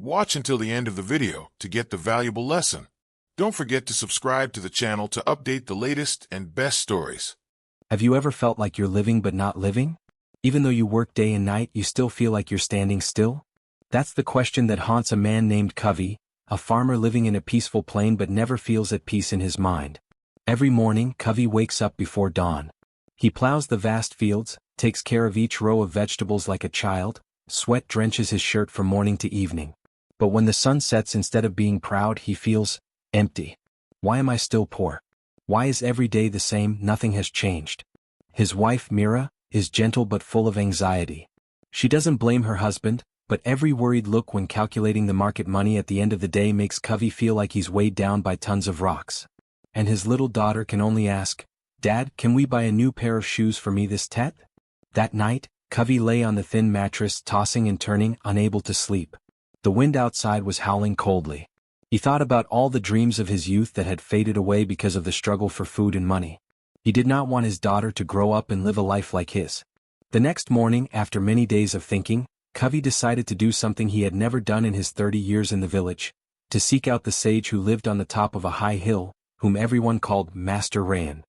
Watch until the end of the video to get the valuable lesson. Don't forget to subscribe to the channel to update the latest and best stories. Have you ever felt like you're living but not living? Even though you work day and night, you still feel like you're standing still? That's the question that haunts a man named Covey, a farmer living in a peaceful plain but never feels at peace in his mind. Every morning, Covey wakes up before dawn. He plows the vast fields, takes care of each row of vegetables like a child, sweat drenches his shirt from morning to evening. But when the sun sets, instead of being proud, he feels empty. Why am I still poor? Why is every day the same? Nothing has changed. His wife, Mira, is gentle but full of anxiety. She doesn't blame her husband, but every worried look when calculating the market money at the end of the day makes Covey feel like he's weighed down by tons of rocks. And his little daughter can only ask, "Dad, can we buy a new pair of shoes for me this Tet?" That night, Covey lay on the thin mattress, tossing and turning, unable to sleep. The wind outside was howling coldly. He thought about all the dreams of his youth that had faded away because of the struggle for food and money. He did not want his daughter to grow up and live a life like his. The next morning, after many days of thinking, Covey decided to do something he had never done in his 30 years in the village: to seek out the sage who lived on the top of a high hill, whom everyone called Master Rayan.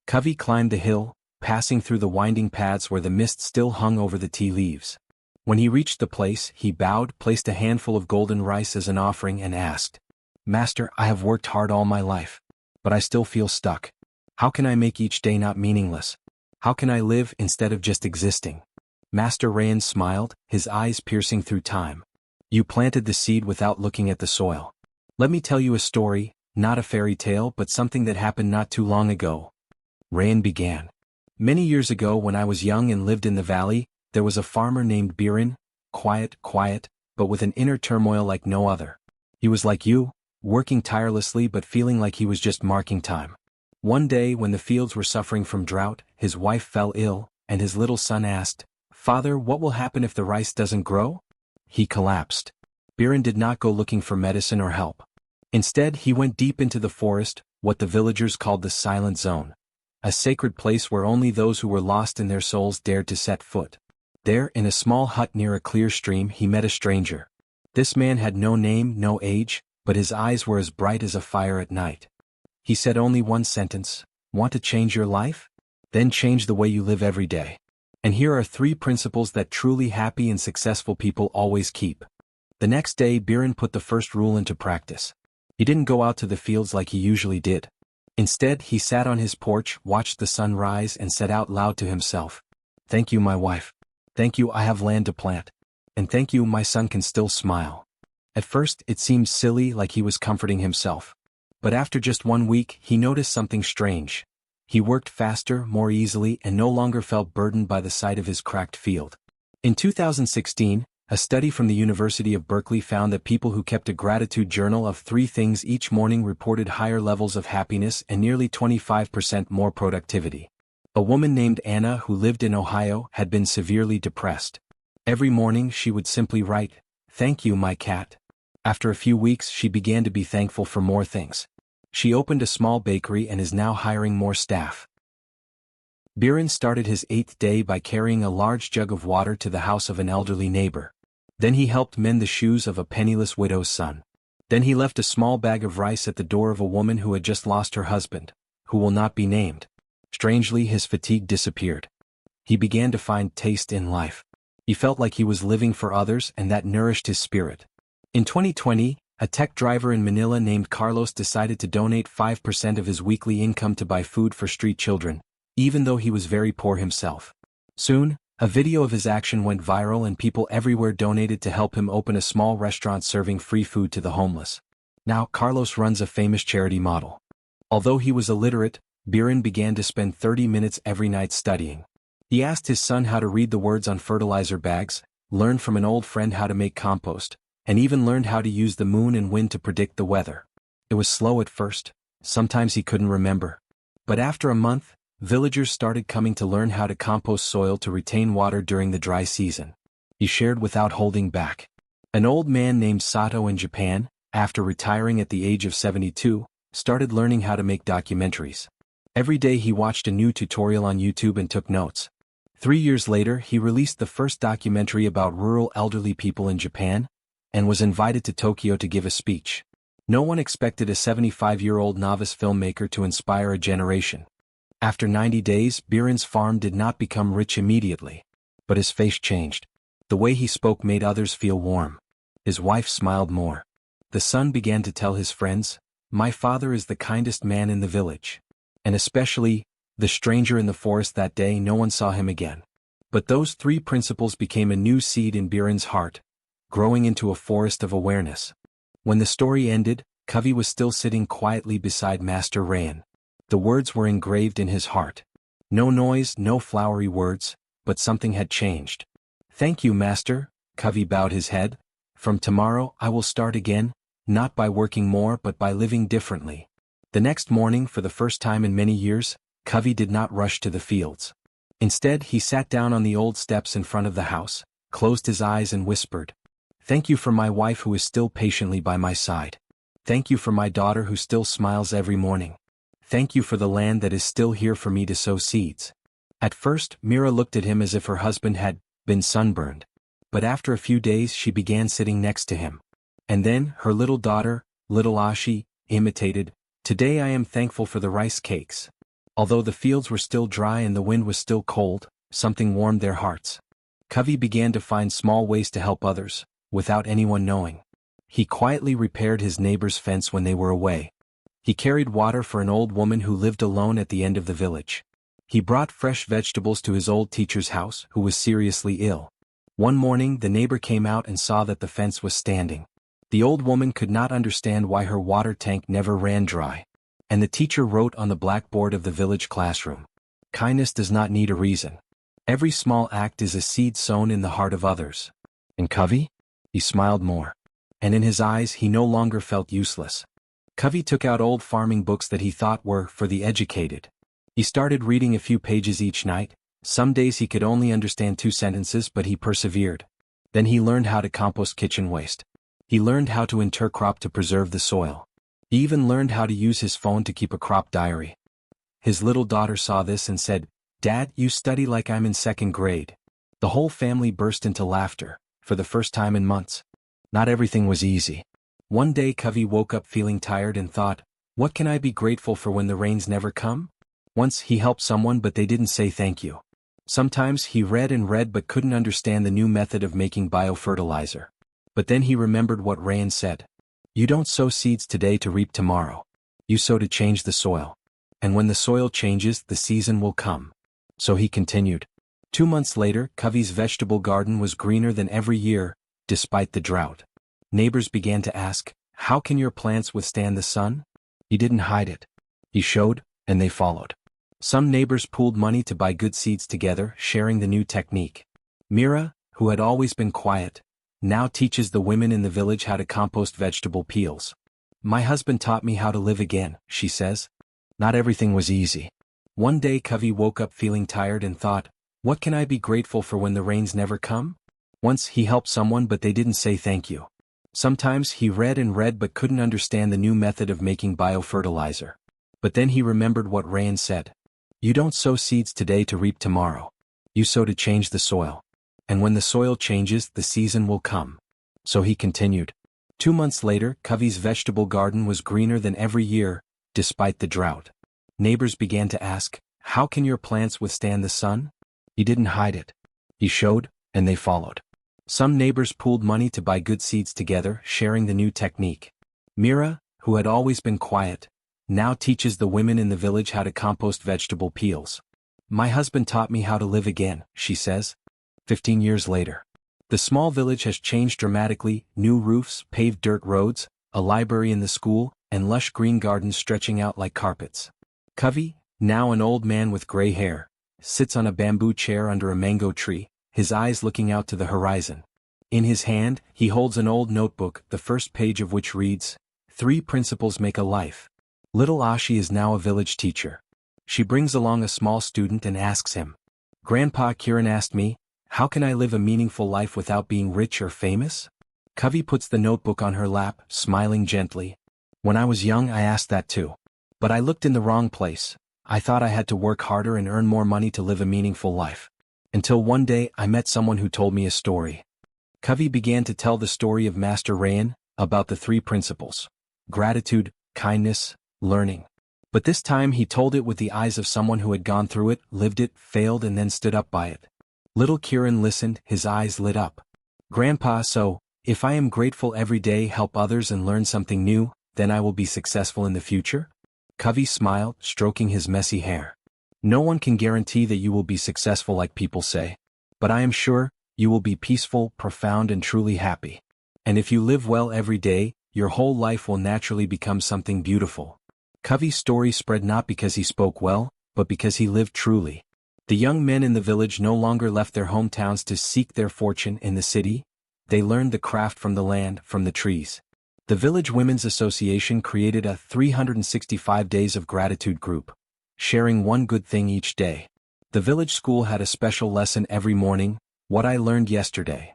Covey climbed the hill, passing through the winding paths where the mist still hung over the tea leaves. When he reached the place, he bowed, placed a handful of golden rice as an offering, and asked, "Master, I have worked hard all my life, but I still feel stuck. How can I make each day not meaningless? How can I live instead of just existing?" Master Rayan smiled, his eyes piercing through time. "You planted the seed without looking at the soil. Let me tell you a story, not a fairy tale but something that happened not too long ago." Rayan began. "Many years ago, when I was young and lived in the valley, there was a farmer named Biren, quiet, but with an inner turmoil like no other. He was like you, working tirelessly but feeling like he was just marking time. One day, when the fields were suffering from drought, his wife fell ill, and his little son asked, 'Father, what will happen if the rice doesn't grow?' He collapsed. Biren did not go looking for medicine or help. Instead, he went deep into the forest, what the villagers called the Silent Zone, a sacred place where only those who were lost in their souls dared to set foot. There, in a small hut near a clear stream, he met a stranger. This man had no name, no age, but his eyes were as bright as a fire at night. He said only one sentence: 'Want to change your life? Then change the way you live every day. And here are 3 principles that truly happy and successful people always keep.'" The next day, Biren put the first rule into practice. He didn't go out to the fields like he usually did. Instead, he sat on his porch, watched the sun rise, and said out loud to himself, "Thank you, my wife. Thank you, I have land to plant. And thank you, my son can still smile." At first, it seemed silly, like he was comforting himself. But after just 1 week, he noticed something strange. He worked faster, more easily, and no longer felt burdened by the sight of his cracked field. In 2016, a study from the University of Berkeley found that people who kept a gratitude journal of 3 things each morning reported higher levels of happiness and nearly 25% more productivity. A woman named Anna, who lived in Ohio, had been severely depressed. Every morning she would simply write, "Thank you, my cat." After a few weeks, she began to be thankful for more things. She opened a small bakery and is now hiring more staff. Biren started his 8th day by carrying a large jug of water to the house of an elderly neighbor. Then he helped mend the shoes of a penniless widow's son. Then he left a small bag of rice at the door of a woman who had just lost her husband, who will not be named. Strangely, his fatigue disappeared. He began to find taste in life. He felt like he was living for others, and that nourished his spirit. In 2020, a tech driver in Manila named Carlos decided to donate 5% of his weekly income to buy food for street children, even though he was very poor himself. Soon, a video of his action went viral and people everywhere donated to help him open a small restaurant serving free food to the homeless. Now, Carlos runs a famous charity model. Although he was illiterate, Biren began to spend 30 minutes every night studying. He asked his son how to read the words on fertilizer bags, learned from an old friend how to make compost, and even learned how to use the moon and wind to predict the weather. It was slow at first. Sometimes he couldn't remember. But after a month, villagers started coming to learn how to compost soil to retain water during the dry season. He shared without holding back. An old man named Sato in Japan, after retiring at the age of 72, started learning how to make documentaries. Every day he watched a new tutorial on YouTube and took notes. 3 years later, he released the first documentary about rural elderly people in Japan, and was invited to Tokyo to give a speech. No one expected a 75-year-old novice filmmaker to inspire a generation. After 90 days, Biren's farm did not become rich immediately. But his face changed. The way he spoke made others feel warm. His wife smiled more. The son began to tell his friends, "My father is the kindest man in the village." And especially, the stranger in the forest that day, no one saw him again. But those 3 principles became a new seed in Biren's heart, growing into a forest of awareness. When the story ended, Covey was still sitting quietly beside Master Rayan. The words were engraved in his heart. No noise, no flowery words, but something had changed. "Thank you, Master," Covey bowed his head. "From tomorrow I will start again, not by working more but by living differently." The next morning, for the first time in many years, Covey did not rush to the fields. Instead, he sat down on the old steps in front of the house, closed his eyes and whispered, "Thank you for my wife who is still patiently by my side. Thank you for my daughter who still smiles every morning. Thank you for the land that is still here for me to sow seeds." At first, Mira looked at him as if her husband had been sunburned. But after a few days she began sitting next to him. And then, her little daughter, little Ashi, imitated, "Today I am thankful for the rice cakes." Although the fields were still dry and the wind was still cold, something warmed their hearts. Covey began to find small ways to help others, without anyone knowing. He quietly repaired his neighbor's fence when they were away. He carried water for an old woman who lived alone at the end of the village. He brought fresh vegetables to his old teacher's house, who was seriously ill. One morning the neighbor came out and saw that the fence was standing. The old woman could not understand why her water tank never ran dry. And the teacher wrote on the blackboard of the village classroom, "Kindness does not need a reason. Every small act is a seed sown in the heart of others." And Covey? He smiled more. And in his eyes he no longer felt useless. Covey took out old farming books that he thought were for the educated. He started reading a few pages each night. Some days he could only understand 2 sentences, but he persevered. Then he learned how to compost kitchen waste. He learned how to intercrop to preserve the soil. He even learned how to use his phone to keep a crop diary. His little daughter saw this and said, "Dad, you study like I'm in 2nd grade." The whole family burst into laughter, for the first time in months. Not everything was easy. One day Covey woke up feeling tired and thought, "What can I be grateful for when the rains never come?" Once he helped someone but they didn't say thank you. Sometimes he read and read but couldn't understand the new method of making biofertilizer. But then he remembered what Rayan said. "You don't sow seeds today to reap tomorrow. You sow to change the soil. And when the soil changes, the season will come." So he continued. 2 months later, Covey's vegetable garden was greener than every year, despite the drought. Neighbors began to ask, "How can your plants withstand the sun?" He didn't hide it. He showed, and they followed. Some neighbors pooled money to buy good seeds together, sharing the new technique. Mira, who had always been quiet, now teaches the women in the village how to compost vegetable peels. "My husband taught me how to live again," she says. Not everything was easy. One day Covey woke up feeling tired and thought, "What can I be grateful for when the rains never come?" Once he helped someone but they didn't say thank you. Sometimes he read and read but couldn't understand the new method of making biofertilizer. But then he remembered what Rayan said. "You don't sow seeds today to reap tomorrow. You sow to change the soil. And when the soil changes, the season will come." So he continued. 2 months later, Covey's vegetable garden was greener than every year, despite the drought. Neighbors began to ask, "How can your plants withstand the sun?" He didn't hide it. He showed, and they followed. Some neighbors pooled money to buy good seeds together, sharing the new technique. Mira, who had always been quiet, now teaches the women in the village how to compost vegetable peels. "My husband taught me how to live again," she says. 15 years later. The small village has changed dramatically: new roofs, paved dirt roads, a library in the school, and lush green gardens stretching out like carpets. Covey, now an old man with gray hair, sits on a bamboo chair under a mango tree, his eyes looking out to the horizon. In his hand, he holds an old notebook, the first page of which reads, "3 principles make a life." Little Ashi is now a village teacher. She brings along a small student and asks him, "Grandpa Kiran asked me, how can I live a meaningful life without being rich or famous?" Covey puts the notebook on her lap, smiling gently. "When I was young I asked that too. But I looked in the wrong place. I thought I had to work harder and earn more money to live a meaningful life. Until one day I met someone who told me a story." Covey began to tell the story of Master Rayan, about the three principles: gratitude, kindness, learning. But this time he told it with the eyes of someone who had gone through it, lived it, failed, and then stood up by it. Little Kieran listened, his eyes lit up. "Grandpa, so, if I am grateful every day, help others and learn something new, then I will be successful in the future?" Covey smiled, stroking his messy hair. "No one can guarantee that you will be successful like people say. But I am sure, you will be peaceful, profound, and truly happy. And if you live well every day, your whole life will naturally become something beautiful." Covey's story spread not because he spoke well, but because he lived truly. The young men in the village no longer left their hometowns to seek their fortune in the city. They learned the craft from the land, from the trees. The Village Women's Association created a 365 Days of Gratitude group, sharing one good thing each day. The village school had a special lesson every morning: what I learned yesterday.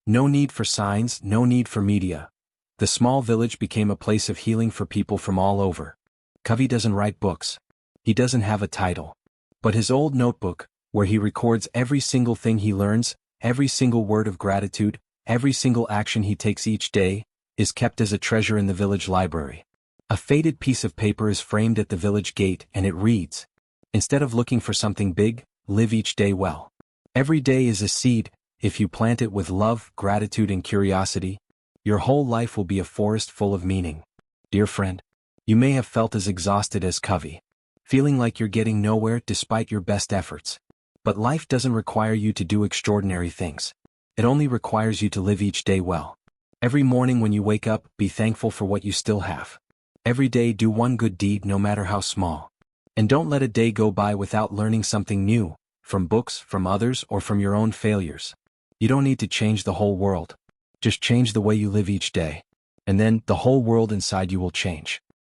No need for signs, no need for media. The small village became a place of healing for people from all over. Covey doesn't write books. He doesn't have a title. But his old notebook, where he records every single thing he learns, every single word of gratitude, every single action he takes each day, is kept as a treasure in the village library. A faded piece of paper is framed at the village gate, and it reads, "Instead of looking for something big, live each day well. Every day is a seed. If you plant it with love, gratitude, and curiosity, your whole life will be a forest full of meaning." Dear friend, you may have felt as exhausted as Covey, feeling like you're getting nowhere despite your best efforts. But life doesn't require you to do extraordinary things. It only requires you to live each day well. Every morning when you wake up, be thankful for what you still have. Every day do one good deed, no matter how small. And don't let a day go by without learning something new, from books, from others, or from your own failures. You don't need to change the whole world. Just change the way you live each day. And then, the whole world inside you will change.